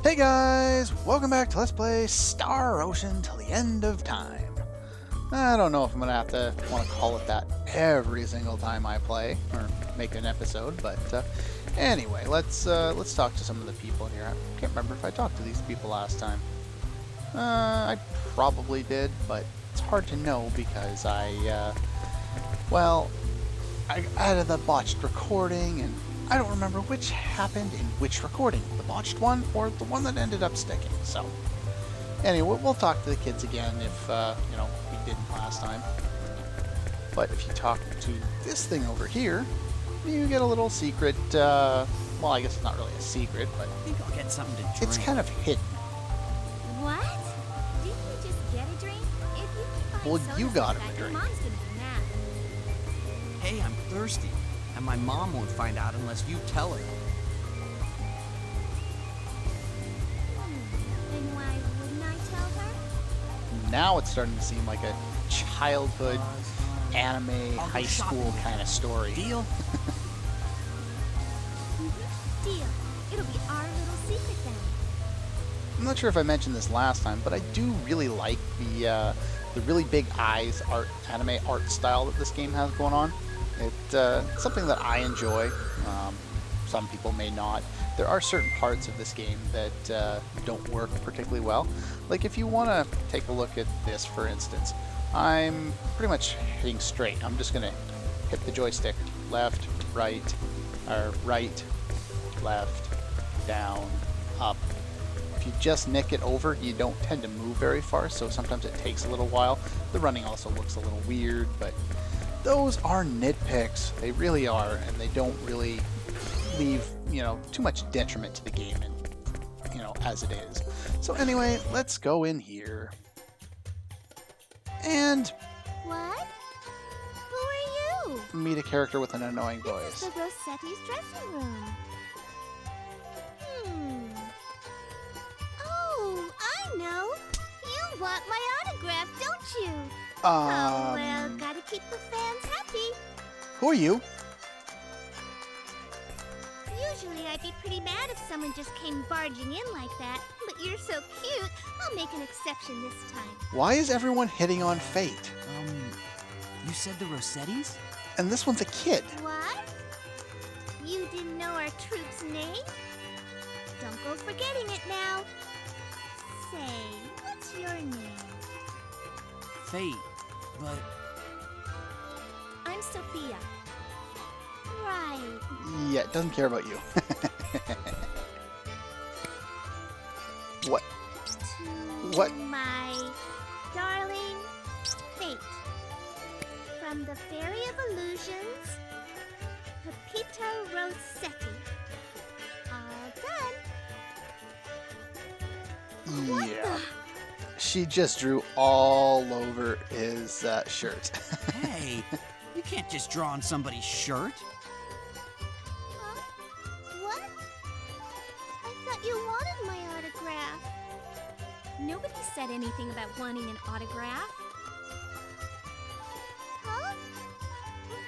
Hey guys, welcome back to Let's Play Star Ocean Till the End of Time. I don't know if I'm gonna want to call it that every single time I play or make an episode, but anyway, let's talk to some of the people here. I can't remember if I talked to these people last time. I probably did, but it's hard to know because I added the botched recording and I don't remember which happened in which recording, the botched one or the one that ended up sticking. So, anyway, we'll talk to the kids again if, we didn't last time. But if you talk to this thing over here, you get a little secret, well, I guess it's not really a secret, but I think I'll get something to drink. It's kind of hidden. What? Didn't you just get a drink? If you keep buying Well, sodas you got like him a that, drink. your mom's gonna be mad. Hey, I'm thirsty. And my mom won't find out unless you tell her. Then why wouldn't I tell her? Now it's starting to seem like a childhood anime I'll go high school shopping. kind of story. Deal? Deal. It'll be our little secret then. I'm not sure if I mentioned this last time, but I do really like the really big eyes anime art style that this game has going on. It's something that I enjoy. Some people may not. There are certain parts of this game that don't work particularly well. Like if you want to take a look at this, for instance, I'm pretty much hitting straight. I'm just going to hit the joystick left, right, or right, left, down, up. If you just nick it over, you don't tend to move very far, so sometimes it takes a little while. The running also looks a little weird, but those are nitpicks. They really are, and they don't really leave, too much detriment to the game, and as it is. So anyway, let's go in here. And What? Who are you? meet a character with an annoying This voice. is the Rossetti's dressing room. Oh, I know. You want my autograph, don't you? Oh, well, gotta keep the fans happy. Who are you? Usually I'd be pretty mad if someone just came barging in like that, but you're so cute, I'll make an exception this time. Why is everyone hitting on Fate? You said the Rossettis? And this one's a kid. What? You didn't know our troop's name? Don't go forgetting it now. Say, what's your name? Fate. But I'm Sofia. Right. Yeah, it doesn't care about you. What? To What? my darling Fate. From the Fairy of Illusions, Pepito Rossetti. All done. What Yeah. She just drew all over his shirt. hey, you can't just draw on somebody's shirt. Huh? What? I thought you wanted my autograph. Nobody said anything about wanting an autograph. Huh?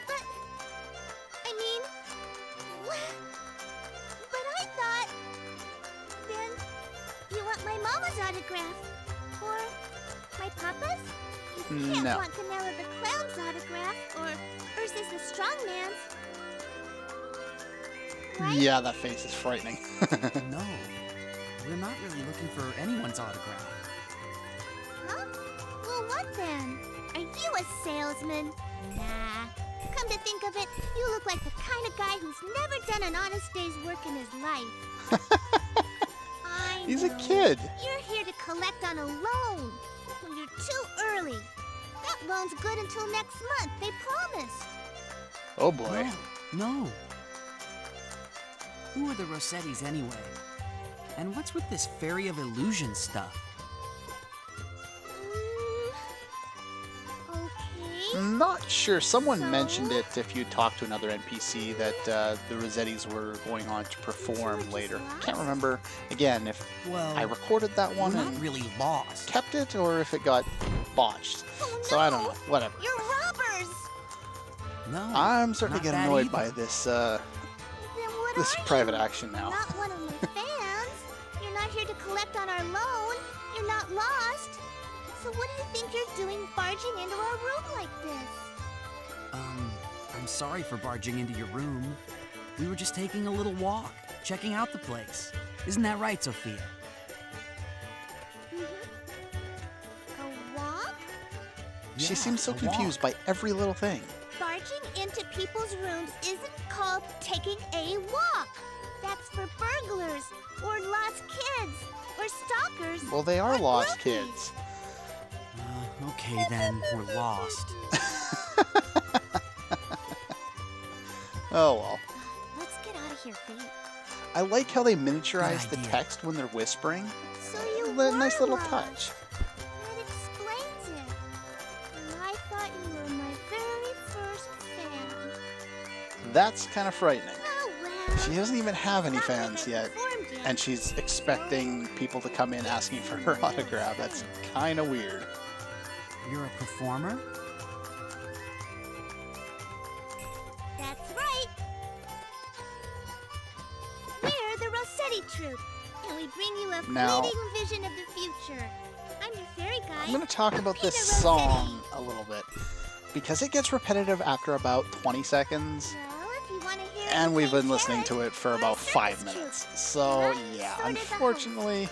But, I mean, but I thought, then you want my mama's autograph. Or my papa's? You can't No. want Canella the Clown's autograph, or Ursus the Strongman's. Right? Yeah, that face is frightening. No, we're not really looking for anyone's autograph. Huh? Well, what then? Are you a salesman? Nah. Come to think of it, you look like the kind of guy who's never done an honest day's work in his life. I He's a know. kid. You're here to collect on a loan. Well, you're too early. That loan's good until next month, they promised. Oh boy. No. Who are the Rossettis anyway? And what's with this Fairy of Illusion stuff? Okay. Not sure. Someone So? mentioned it if you talk to another NPC that the Rossettis were going on to perform George is later. lost? Can't remember, again, if Well, I recorded that we're one not and really lost. kept it or if it got botched. Oh, So I don't no. know. Whatever. You're robbers. No. I'm starting to not get that annoyed either. by this Then what this are private you? action now. Not one of my fans. You're not here to collect on our loan. You're not lost. So what do you think you're doing barging into our room like this? I'm sorry for barging into your room. We were just taking a little walk, checking out the place. Isn't that right, Sophia? A walk? She Yeah, seems so a confused walk. by every little thing. Barging into people's rooms isn't called taking a walk. That's for burglars, or lost kids, or stalkers. Well, they are or lost groupies. kids. Okay then, we're lost. Oh well. Let's get out of here, Fate. I like how they miniaturize the idea. text when they're whispering. So you What a were nice little lost. touch. That explains it. And I thought you were my very first fan. That's kind of frightening. Oh well. She doesn't even have any Not like fans I yet, performed yet. and she's expecting people to come in asking for her autograph. That's kind of weird. You're a performer? That's right. We're the Rossetti Troupe, and we bring you a Now- fleeting vision of the future. I'm your fairy guide. I'm going to talk about this Peter song a little bit, because it gets repetitive after about 20 seconds, Well, if you want to hear and we've been King listening to Carrot, it for or about Circus 5 Troupe. minutes. So, Right, yeah, so did the host. unfortunately,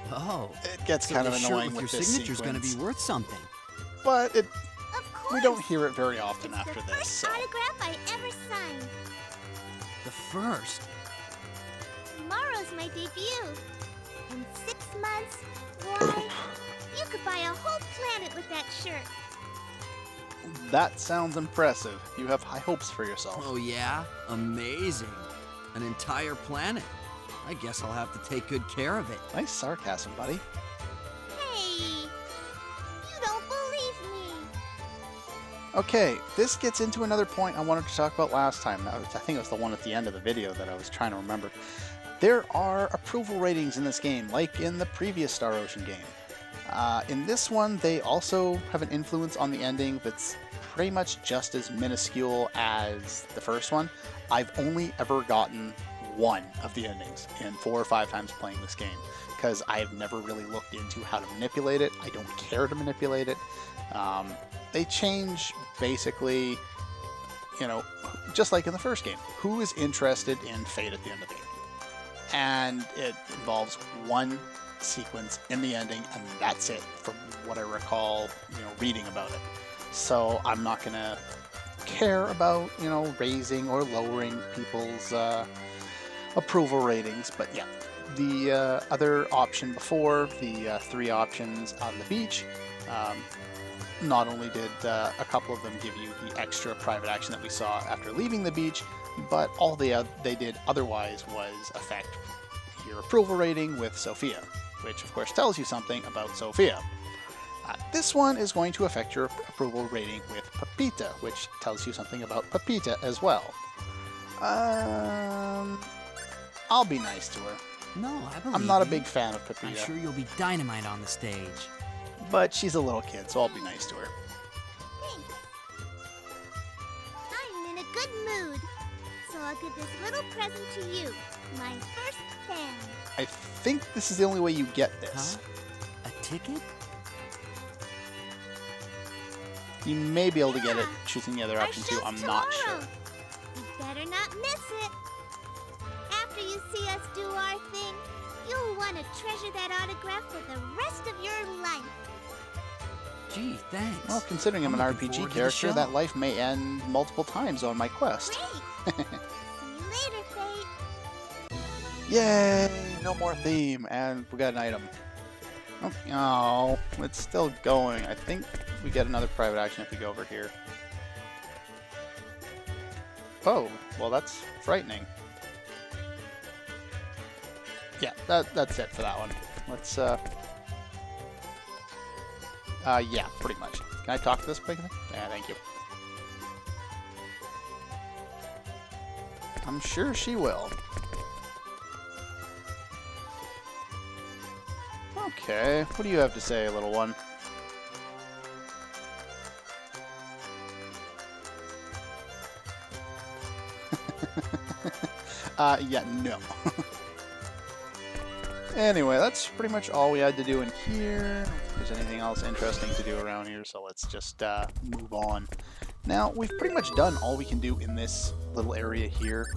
Oh. it gets So kind of this shirt annoying with with your this signature's gonna sequence. be worth something. But it, Of course. we don't hear it very often It's after the this, first so... autograph I ever signed. The first. Tomorrow's my debut. In 6 months, why, you could buy a whole planet with that shirt. That sounds impressive. You have high hopes for yourself. Oh yeah? Amazing. An entire planet. I guess I'll have to take good care of it. Nice sarcasm, buddy. Hey, you don't believe me. Okay, this gets into another point I wanted to talk about last time. I think it was the one at the end of the video that I was trying to remember. There are approval ratings in this game, like in the previous Star Ocean game. In this one, they also have an influence on the ending that's pretty much just as minuscule as the first one. I've only ever gotten one of the endings in 4 or 5 times playing this game, because I've never really looked into how to manipulate it. I don't care to manipulate it. They change basically, you know, just like in the first game, who is interested in Fate at the end of the game. And it involves one sequence in the ending, and that's it from what I recall, you know, reading about it. So I'm not gonna care about, you know, raising or lowering people's approval ratings. But yeah, the other option before, the 3 options on the beach, not only did a couple of them give you the extra private action that we saw after leaving the beach, but all they did otherwise was affect your approval rating with Sofia, which of course tells you something about Sofia. This one is going to affect your approval rating with Pepita, which tells you something about Pepita as well. I'll be nice to her. No, I believe I'm not a you. big fan of I'm Pepita, sure you'll be dynamite on the stage. but she's a little kid, so I'll be nice to her. Thanks. I'm in a good mood, so I'll give this little present to you, my first fan. I think this is the only way you get this. Huh? A ticket? You may be able to get it Yeah. choosing the other Our option too. show's I'm not sure. tomorrow. You better not miss it. After you see us do our thing, you'll want to treasure that autograph for the rest of your life. Gee, thanks. Well, considering I'm an I'm looking RPG forward to the character, show. that life may end multiple times on my quest. Great! See you later, Fate. Yay! No more theme, and we got an item. Oh, it's still going. I think we get another private action if we go over here. Oh, well that's frightening. Yeah, that's it for that one. Let's, yeah, pretty much. Can I talk to this big thing? Yeah, thank you. I'm sure she will. Okay, what do you have to say, little one? Yeah, no. Anyway, that's pretty much all we had to do in here. I don't think there's anything else interesting to do around here, so let's just move on. Now, we've pretty much done all we can do in this little area here.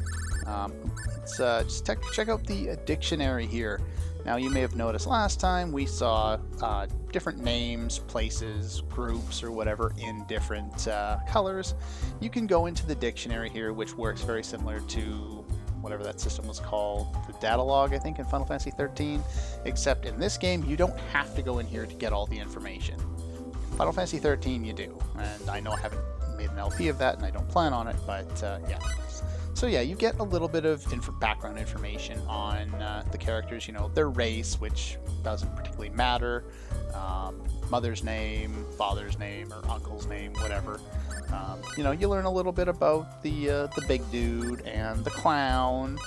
Let's just check out the dictionary here. Now, you may have noticed last time we saw different names, places, groups, or whatever in different colors. You can go into the dictionary here, which works very similar to whatever that system was called, the data log, I think, in Final Fantasy 13. Except in this game, you don't have to go in here to get all the information. In Final Fantasy 13, you do. And I know I haven't made an LP of that, and I don't plan on it, but yeah. So yeah, you get a little bit of background information on the characters, you know, their race, which doesn't particularly matter, mother's name, father's name, or uncle's name, whatever. You know, you learn a little bit about the big dude and the clown,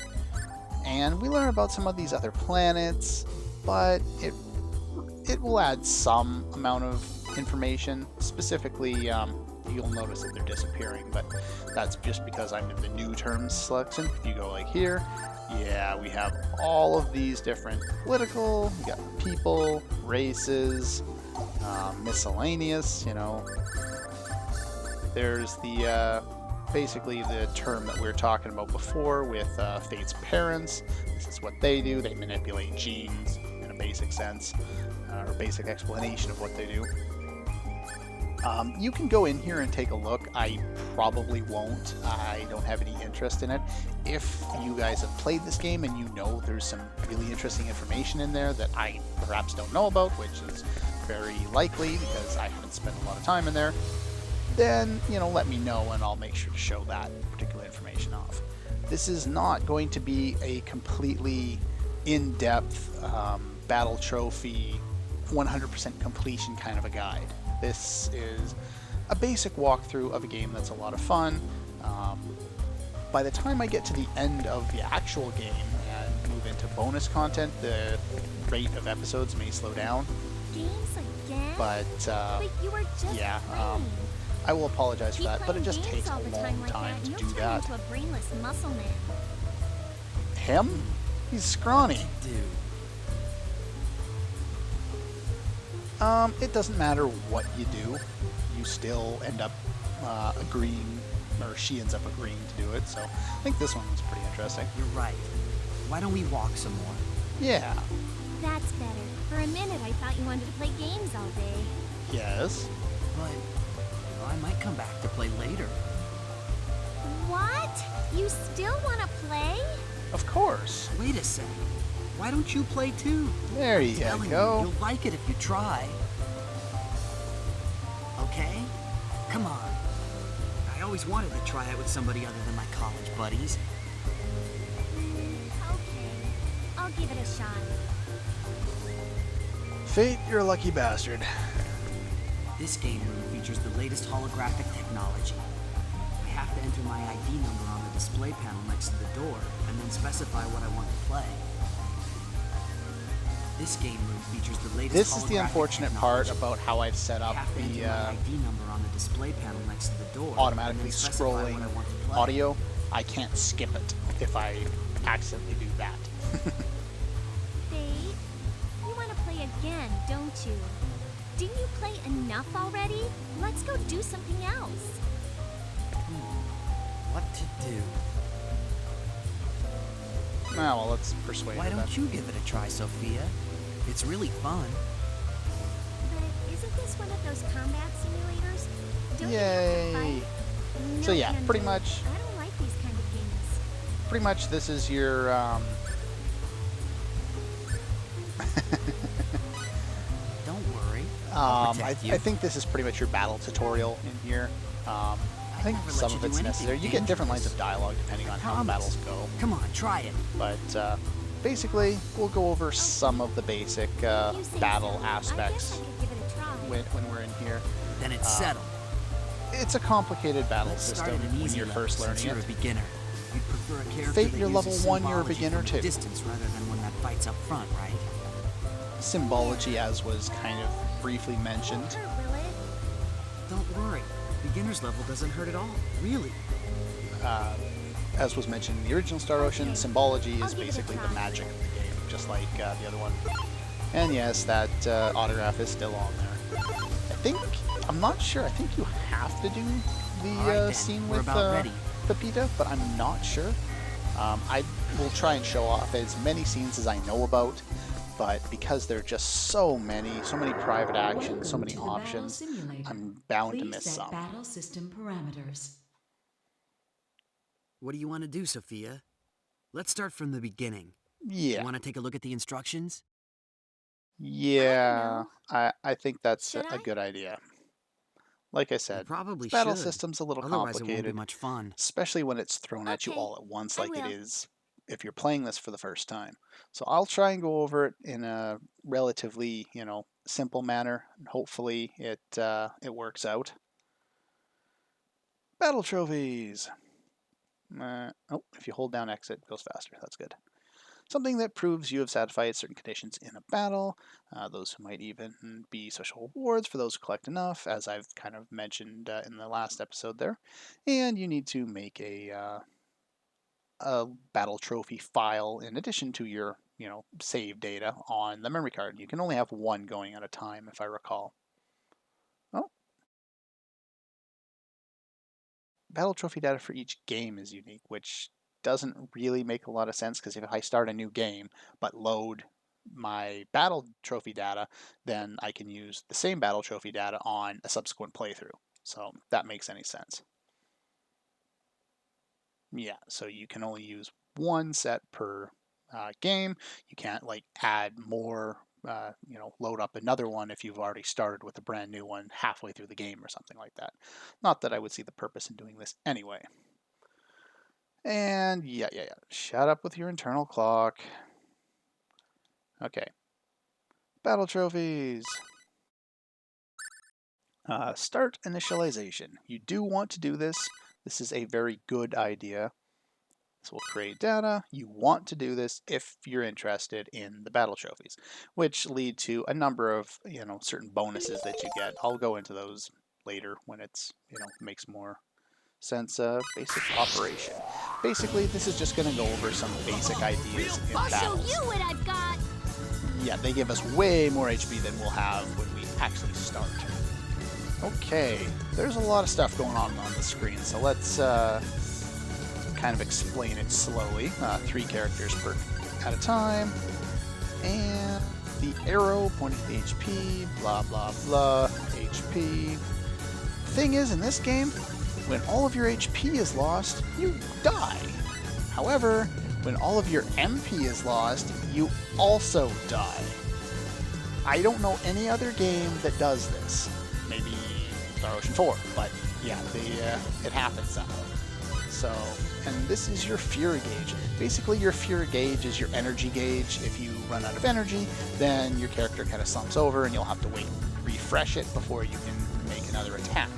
and we learn about some of these other planets, but it will add some amount of information. Specifically, you'll notice that they're disappearing, but that's just because I'm in the new terms selection. If you go like here, yeah, we have all of these different political, we got people, races, miscellaneous, you know. There's the basically the term that we were talking about before with Fate's parents. This is what they do. They manipulate genes in a basic sense, or basic explanation of what they do. You can go in here and take a look. I probably won't. I don't have any interest in it. If you guys have played this game and you know there's some really interesting information in there that I perhaps don't know about, which is very likely because I haven't spent a lot of time in there, then, you know, let me know and I'll make sure to show that particular information off. This is not going to be a completely in-depth battle trophy, 100% completion kind of a guide. This is a basic walkthrough of a game that's a lot of fun. By the time I get to the end of the actual game and move into bonus content, the rate of episodes may slow down. Games again? But you were just yeah, playing. I will apologize for Keep that, but it playing just games takes a all the long like time that, to and do you'll turn that. into a brainless muscle man. Him? He's scrawny. Dude. It doesn't matter what you do, you still end up agreeing, or she ends up agreeing to do it, so I think this one was pretty interesting. You're right. Why don't we walk some more? Yeah. That's better. For a minute, I thought you wanted to play games all day. Yes. But, you know, I might come back to play later. What? You still want to play? Of course. Wait a sec. Why don't you play too? There you Telling go. you, you'll like it if you try. Okay? Come on. I always wanted to try it with somebody other than my college buddies. Okay. I'll give it a shot. Fate, you're a lucky bastard. This game room features the latest holographic technology. I have to enter my ID number on the display panel next to the door, and then specify what I want to play. This game room features the latest This is the holographic unfortunate part technology. about how I've set I up have to enter the my ID number on the display panel next to the door, automatically and then specify scrolling what I want to play. audio. I can't skip it if I accidentally do that. Fate, you want to play again, don't you? Didn't you play enough already? Let's go do something else. What to do? Ah, well, let's persuade Why her then. don't you give it a try, Sophia? It's really fun. But isn't this one of those combat simulators? Don't you Yay. have to fight? So No, yeah, Andrew, pretty much, I don't like these kind of games. pretty much this is your Don't worry. I'll I protect you. think this is pretty much your battle tutorial in here. I think never let some you of do it's anything necessary. You get different lines of dangerous. dialogue depending on how the Promise. battles go. Come on, try it. But basically, we'll go over some of the basic If you say battle so, aspects I guess I could give it a try. when we're in here. Then it's settled. It's a complicated battle Let's start system at an when easy you're level, first since learning you're it. a beginner. You'd prefer a character Fate, that you're level uses 1, you're a symbology beginner from a too. distance rather than one that fights up front, right? Symbology, as was kind of briefly mentioned. Won't hurt, will it? Don't worry. Beginner's level doesn't hurt at all. Really. As was mentioned in the original Star Ocean, Okay. symbology I'll is give it a basically the try. magic of the game. just like the other one. And yes, that autograph is still on there. I think, I'm not sure, I think you have to do the scene with Pepita, but I'm not sure. I will try and show off as many scenes as I know about, but because there are just so many private actions, so many options, I'm bound to miss some. Battle system parameters. What do you want to do, Sophia? Let's start from the beginning. Yeah. You want to take a look at the instructions? Yeah, I think that's Should a I? good idea. Like I said, Probably battle should. system's a little Otherwise, it won't be complicated, much fun. especially when it's thrown at you Okay, all at once I like it will. is if you're playing this for the first time. So I'll try and go over it in a relatively, simple manner, and hopefully it works out. Battle trophies. Oh, if you hold down exit, it goes faster. That's good. Something that proves you have satisfied certain conditions in a battle. Those who might even be special rewards for those who collect enough, as I've kind of mentioned in the last episode there. And you need to make a battle trophy file in addition to your, save data on the memory card. You can only have one going at a time, if I recall. Oh. Battle trophy data for each game is unique, which doesn't really make a lot of sense because if I start a new game but load my battle trophy data, then I can use the same battle trophy data on a subsequent playthrough. So that makes any sense. Yeah, so you can only use one set per game. You can't like add more, load up another one if you've already started with a brand new one halfway through the game or something like that. Not that I would see the purpose in doing this anyway. And yeah. Shut up with your internal clock. Okay. Battle trophies. Start initialization. You do want to do this. This is a very good idea. This will create data. You want to do this if you're interested in the battle trophies, which lead to a number of, certain bonuses that you get. I'll go into those later when it's, makes more sense. Basic operation. Basically, this is just going to go over some basic ideas in I'll show battles. you what I've got. Yeah, they give us way more HP than we'll have when we actually start. Okay, there's a lot of stuff going on the screen, so let's kind of explain it slowly. 3 characters at a time, and the arrow pointing to the HP, blah blah blah, HP. Thing is, in this game, when all of your HP is lost, you die. However, when all of your MP is lost, you also die. I don't know any other game that does this. Maybe Star Ocean 4, but yeah, it happens that way. So, and this is your Fury gauge. Basically, your Fury gauge is your energy gauge. If you run out of energy, then your character kind of slumps over and you'll have to wait, refresh it before you can make another attack.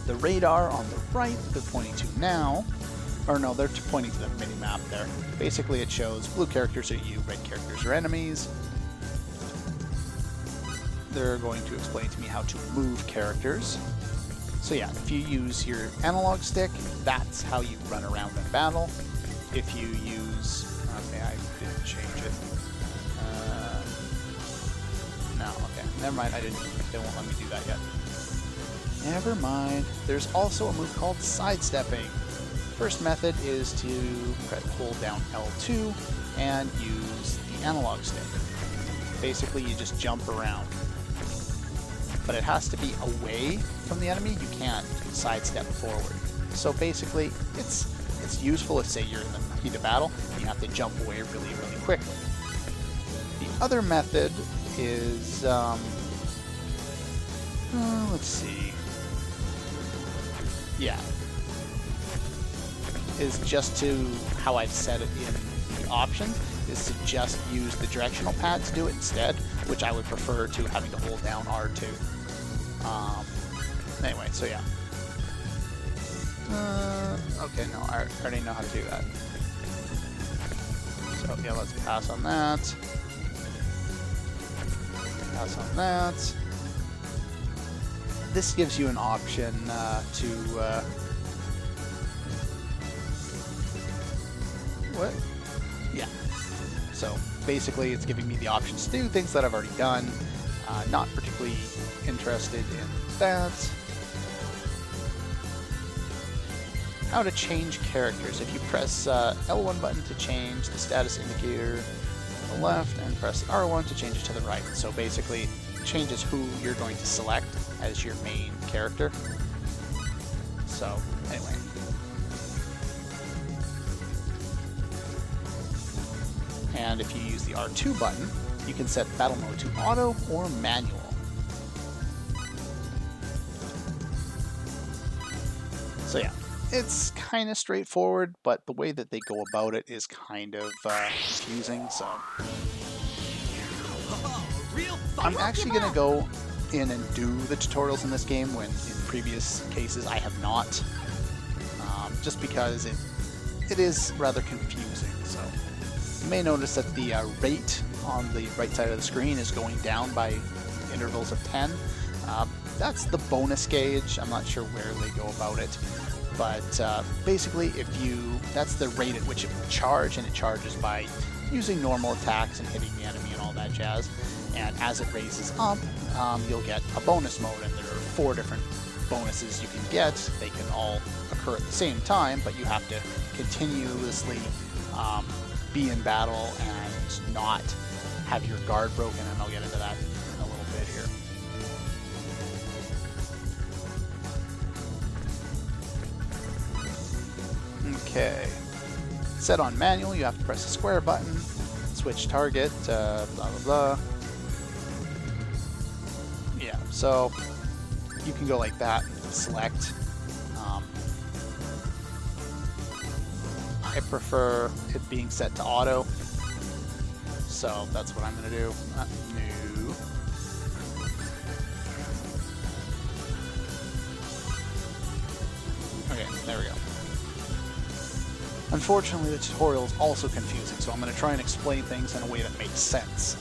The radar on the right they're pointing to now, or no, they're pointing to the mini-map there. Basically, it shows blue characters are you, red characters are enemies. They're going to explain to me how to move characters. So yeah, if you use your analog stick, that's how you run around in battle. If you use... Okay, I didn't change it. No, okay, never mind, they won't let me do that yet. Never mind. There's also a move called sidestepping. First method is to hold down L2 and use the analog stick. Basically, you just jump around. But it has to be away from the enemy. You can't sidestep forward. So basically, it's useful if, say, you're in the heat of battle, you have to jump away really, really quickly. The other method is, let's see. Yeah. Is just to, how I've set it in the options, is to just use the directional pad to do it instead, which I would prefer to having to hold down R2. Anyway, so yeah. Okay, no, I already know how to do that. So yeah, let's pass on that. Pass on that. This gives you an option to... what? Yeah. So basically it's giving me the options to do things that I've already done. Not particularly interested in that. How to change characters. If you press L1 button to change the status indicator to the left and press R1 to change it to the right. So basically it changes who you're going to select as your main character. So anyway. And if you use the R2 button, you can set battle mode to auto or manual. So yeah, it's kind of straightforward, but the way that they go about it is kind of confusing, so... I'm actually going to go in and do the tutorials in this game when in previous cases I have not. Just because it is rather confusing, so... You may notice that the rate on the right side of the screen is going down by intervals of 10. That's the bonus gauge. I'm not sure where they go about it. But basically, that's the rate at which it will charge, and it charges by using normal attacks and hitting the enemy and all that jazz. And as it raises up, you'll get a bonus mode, and there are 4 different bonuses you can get. They can all occur at the same time, but you have to continuously be in battle and not have your guard broken, and I'll get into that in a little bit here. Okay. Set on manual, you have to press the square button, switch target, blah blah blah. Yeah, so you can go like that and select. I prefer it being set to auto, so that's what I'm going to do. No. Okay, there we go. Unfortunately, the tutorial is also confusing, so I'm going to try and explain things in a way that makes sense.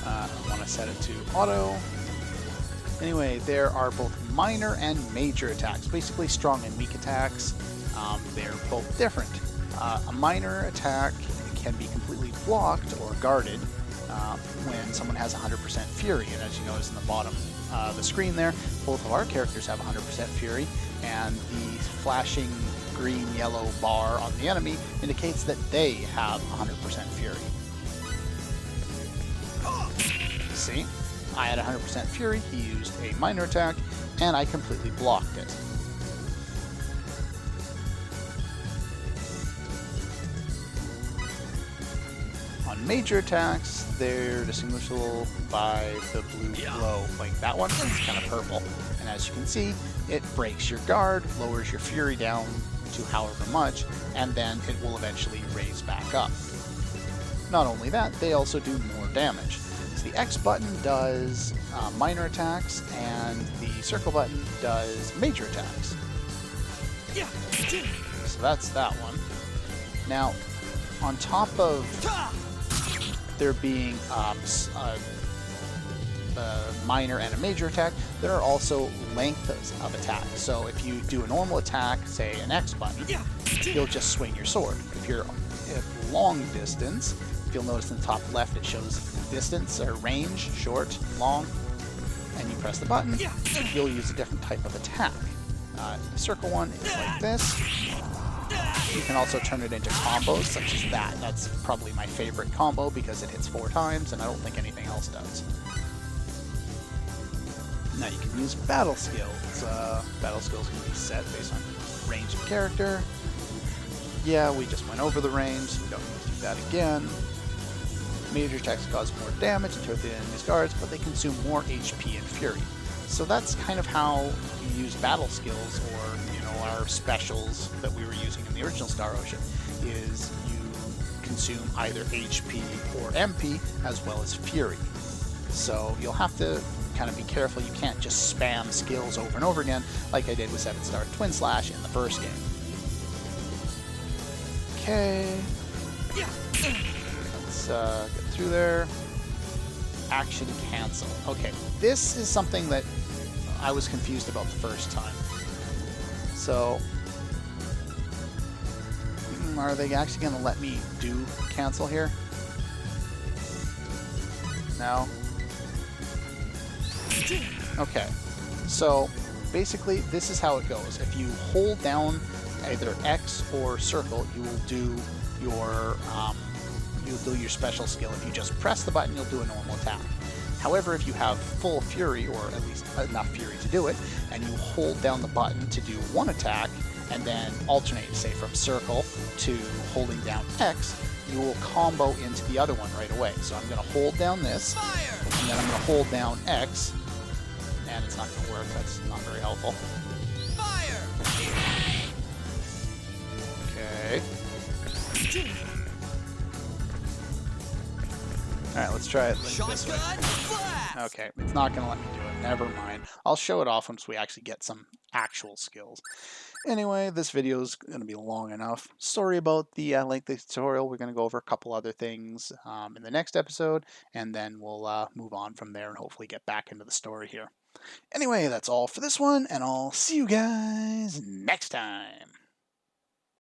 I want to set it to auto. Anyway, there are both minor and major attacks, basically strong and weak attacks. They're both different. A minor attack can be completely blocked or guarded when someone has 100% fury, and as you notice in the bottom of the screen there, both of our characters have 100% fury, and the flashing green-yellow bar on the enemy indicates that they have 100% fury. See? I had 100% fury, he used a minor attack, and I completely blocked it. On major attacks, they're distinguishable by the blue glow, like that one. It's kind of purple. And as you can see, it breaks your guard, lowers your fury down to however much, and then it will eventually raise back up. Not only that, they also do more damage. So the X button does minor attacks, and the circle button does major attacks. So that's that one. Now, on top of there being a minor and a major attack, there are also lengths of attack. So if you do a normal attack, say an X button, you'll just swing your sword. If you're at long distance, if you'll notice in the top left it shows distance or range, short, long, and you press the button, you'll use a different type of attack. The circle one is like this. You can also turn it into combos such as that. That's probably my favorite combo because it hits 4 times and I don't think anything else does. Now you can use battle skills. Battle skills can be set based on range of character. Yeah, we just went over the range, so we don't need to do that again. Major attacks cause more damage and hurt the enemy's guards, but they consume more HP and fury. So that's kind of how you use battle skills, or our specials that we were using in the original Star Ocean, is you consume either HP or MP as well as fury. So you'll have to kind of be careful. You can't just spam skills over and over again like I did with 7-Star Twin Slash in the first game. Okay. Let's get through there. Action cancel. Okay, this is something that I was confused about the first time. So, Are they actually going to let me do cancel here? No? Okay. So basically this is how it goes. If you hold down either X or circle, you will do your special skill. If you just press the button, you'll do a normal attack. However, if you have full fury, or at least enough fury to do it, and you hold down the button to do one attack, and then alternate, say from circle to holding down X, you will combo into the other one right away. So I'm going to hold down this, and then I'm going to hold down X, and it's not going to work. That's not very helpful. Okay. Alright, let's try it like this way. Okay, it's not going to let me do it. Never mind. I'll show it off once we actually get some actual skills. Anyway, this video is going to be long enough. Sorry about the lengthy tutorial. We're going to go over a couple other things in the next episode, and then we'll move on from there and hopefully get back into the story here. Anyway, that's all for this one, and I'll see you guys next time.